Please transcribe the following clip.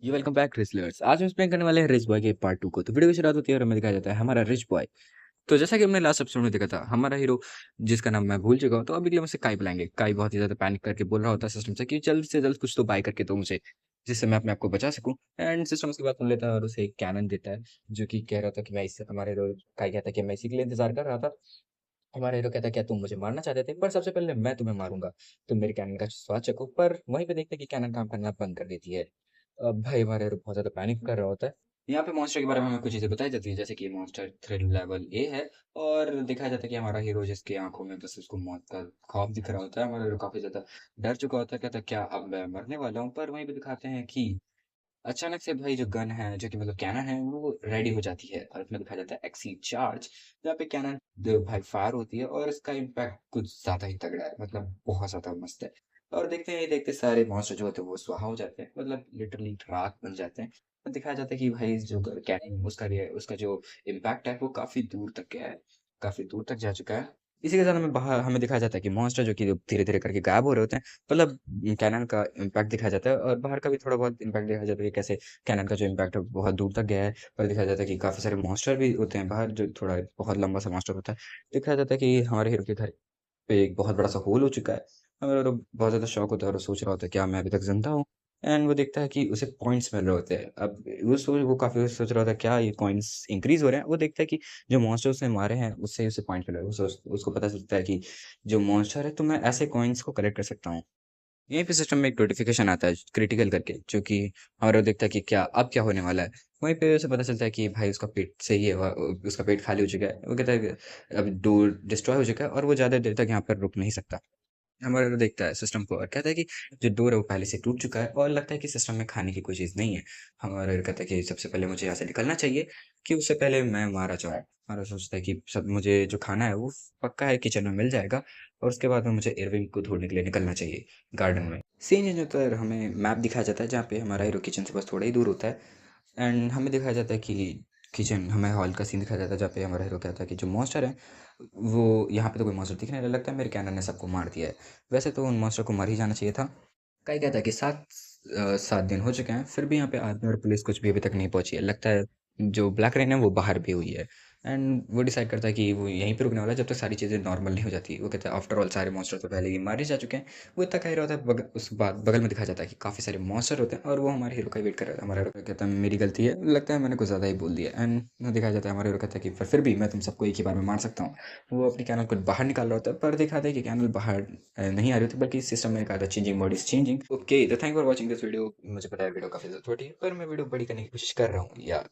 जी welcome back रिजलर्स। आज हम explain करने वाले हैं रिच बॉय के पार्ट 2 को। तो वीडियो की शुरुआत होती है और हमें दिखाया जाता है हमारा रिच बॉय। तो जैसा कि हमने लास्ट एपिसोड में देखा था, हमारा हीरो जिसका नाम मैं भूल चुका हूँ, तो अभी के लिए मुझसे काई बुलाएंगे। काई बहुत ही ज़्यादा पैनिक करके बोल रहा होता है सिस्टम से कि जल्द से जल्द कुछ तो बाय करके दो मुझे, जिससे मैं अपने आप को बचा सकूँ। एंड सिस्टम उसकी बात सुन लेता है और उसे एक कैनन देता है, जो कि कह रहा था कि मैं इससे हमारे हीरो काई कहता है कि मैं इसी के लिए इंतज़ार कर रहा था। हमारा हीरो कहता है क्या तुम मुझे मारना चाहते थे? पर सबसे पहले मैं तुम्हें मारूँगा। तुम मेरे कैनन का स्वाद चखो। पर वहीं पे देखते हैं कि कैनन काम करना बंद कर देती है। अब भाई हमारा हीरो बहुत ज़्यादा पैनिक कर रहा होता है। यहाँ पे मॉन्स्टर के बारे में हमें कुछ चीज़ें बताई जाती हैं, जैसे कि ये मॉन्स्टर थ्रिल लेवल ए है और दिखाया जाता है कि हमारा हीरो जिसकी आँखों में बस उसको मौत का खौफ दिख रहा होता है, हमारा हीरो काफ़ी ज़्यादा डर चुका होता है, कहता है क्या अब मैं मरने वाला हूँ? पर वहीं पे दिखाते हैं कि अचानक से भाई जो गन है, जो कि मतलब कैनन है, वो रेडी हो जाती है और उसमें दिखाया जाता है एक्सी चार्ज, जहाँ पे कैनन भाई फायर होती है और इसका इम्पैक्ट कुछ ज़्यादा ही तगड़ा है, मतलब बहुत ज़्यादा मस्त है। और देखते हैं, ये देखते सारे मॉन्स्टर जो होते हैं वो स्वाहा हो जाते हैं, मतलब लिटरली राख बन जाते हैं। और दिखाया जाता है कि भाई जो कैनन उसका जो इम्पैक्ट है वो काफ़ी दूर तक गया है, काफ़ी दूर तक जा चुका है। इसी के साथ हमें बाहर हमें दिखाया जाता है कि मॉन्स्टर जो कि धीरे-धीरे करके गायब हो रहे होते हैं, मतलब कैनन का इम्पैक्ट दिखाया जाता है और बाहर का भी थोड़ा बहुत इम्पैक्ट दिखाया जाता है कि कैसे कैनन का जो इम्पैक्ट है बहुत दूर तक गया है। और दिखाया जाता है कि काफ़ी सारे मॉन्स्टर भी होते हैं बाहर, जो थोड़ा बहुत लंबा सा मॉन्स्टर होता है। दिखाया जाता है कि हमारे हीरो के घर पे एक बहुत बड़ा सा होल हो चुका है। हमारा हीरो बहुत ज़्यादा शॉक होता है और वो सोच रहा होता है क्या मैं अभी तक ज़िंदा हूँ? एंड वो देखता है कि उसे पॉइंट्स मिल रहे होते हैं। अब वो काफ़ी सोच रहा था क्या ये कॉइन्स इंक्रीज़ हो रहे हैं? वो देखता है कि जो मॉन्स्टर उसने मारे हैं उससे उसे पॉइंट मिल रहे हैं। उसको पता चलता है कि जो मॉन्स्टर है तो मैं ऐसे कॉइन्स को कलेक्ट कर सकता हूँ। यहीं पे सिस्टम में एक नोटिफ़िकेशन आता है क्रिटिकल करके, जो कि हमारा देखता है कि क्या अब क्या होने वाला है। वहीं पे उसे पता चलता है कि भाई उसका पेट सही है, उसका पेट खाली हो चुका है। वो कहता है कि अब डोर डिस्ट्रॉय हो चुका है और वो ज़्यादा देर तक यहाँ पर रुक नहीं सकता। हमारा वो देखता है सिस्टम को और कहता है कि जो डोर है वो पहले से टूट चुका है और लगता है कि सिस्टम में खाने की कोई चीज़ नहीं है। हमारा ये कहता है कि सबसे पहले मुझे यहाँ से निकलना चाहिए, कि उससे पहले मैं मारा जाऊँ। हमारा सोचता है कि सब मुझे जो खाना है वो पक्का है किचन में मिल जाएगा और उसके बाद में मुझे इरविंग को ढूँढने के लिए निकलना चाहिए गार्डन में। सीन चेंज होता है और हमें मैप दिखाया जाता है जहाँ पे हमारा हीरो किचन से बस थोड़ा ही दूर होता है। एंड हमें दिखाया जाता है कि किचन हमें हॉल का सीन दिखाया जाता है जहाँ पे हमारा हीरो कहता है कि जो मॉन्स्टर है वो यहाँ पे तो कोई मॉन्स्टर दिख नहीं रहा, लगता है मेरे कैनन ने सबको मार दिया है। वैसे तो उन मॉन्स्टर को मर ही जाना चाहिए था। कई कहता है कि 7 दिन हो चुके हैं, फिर भी यहाँ पे आर्मी और पुलिस कुछ भी अभी तक नहीं पहुँची है। लगता है जो ब्लैक रेन है वो बाहर भी हुई है। एंड वो डिसाइड करता है कि वो यहीं पे रुकने वाला है जब तक सारी चीज़ें नॉर्मल नहीं हो जाती। वो कहता है आफ्टर ऑल सारे मॉन्स्टर तो पहले ही मारे जा चुके हैं। वो इतना कह रहा होता है, उस बाद बगल में दिखाया जाता है कि काफ़ी सारे मॉन्स्टर होते हैं और वो हमारे हीरो का वेट कर रहा है। हमारा हीरो कहता है मेरी गलती है, लगता है मैंने कुछ ज़्यादा ही बोल दिया। एंड दिखाया जाता है हमारा हीरो कहता है कि फिर भी मैं तुम सबको एक ही बार में मार सकता हूँ। वो अपनी कैनल को बाहर निकाल रहा होता है, पर दिखाता है कि कैनल बाहर नहीं आ रही होती, बल्कि सिस्टम में कहा था changing mode is changing. Okay, तो thank for watching this video. मुझे पता है वीडियो काफ़ी ज़्यादा छोटी है, पर मैं वीडियो बड़ी करने की कोशिश कर रहा हूँ। या